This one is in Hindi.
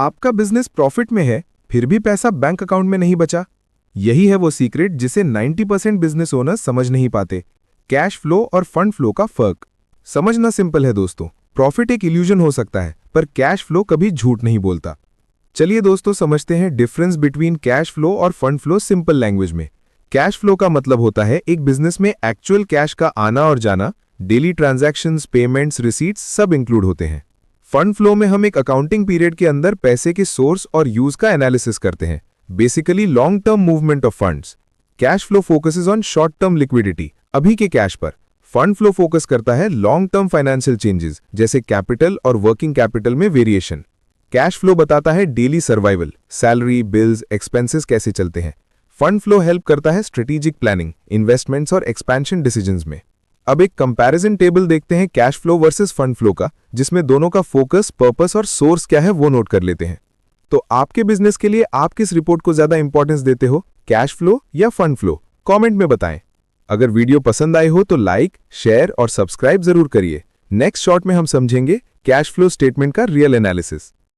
आपका बिजनेस प्रॉफिट में है, फिर भी पैसा बैंक अकाउंट में नहीं बचा। यही है वो सीक्रेट जिसे 90% बिजनेस ओनर्स समझ नहीं पाते। कैश फ्लो और फंड फ्लो का फर्क समझना सिंपल है दोस्तों। प्रॉफिट एक इल्यूजन हो सकता है, पर कैश फ्लो कभी झूठ नहीं बोलता। चलिए दोस्तों समझते हैं डिफरेंस बिटवीन कैश फ्लो और फंड फ्लो सिंपल लैंग्वेज में। कैश फ्लो का मतलब होता है एक बिजनेस में एक्चुअल कैश का आना और जाना, डेली ट्रांजैक्शंस, पेमेंट्स, रिसीट्स सब इंक्लूड होते हैं। फंड फ्लो में हम एक अकाउंटिंग पीरियड के अंदर पैसे के सोर्स और यूज का एनालिसिस करते हैं, basically long term movement of funds. Cash flow focuses on short term liquidity, अभी के कैश पर। फंड फ्लो फोकस करता है लॉन्ग टर्म फाइनेंशियल चेंजेस, जैसे कैपिटल और वर्किंग कैपिटल में वेरिएशन। कैश फ्लो बताता है daily survival, salary, bills, expenses कैसे चलते हैं। फंड फ्लो हेल्प करता है स्ट्रेटेजिक प्लानिंग, इन्वेस्टमेंट्स और एक्सपेंशन डिसीजंस में। अब एक कंपैरिजन टेबल देखते हैं cash flow versus fund flow का, जिसमें दोनों का फोकस, पर्पस और सोर्स क्या है वो नोट कर लेते हैं। तो आपके बिजनेस के लिए आप किस रिपोर्ट को ज्यादा इंपॉर्टेंस देते हो, कैश फ्लो या फंड फ्लो? कमेंट में बताएं। अगर वीडियो पसंद आई हो तो लाइक, शेयर और सब्सक्राइब जरूर करिए। नेक्स्ट शॉर्ट में हम समझेंगे कैश फ्लो स्टेटमेंट का रियल एनालिसिस।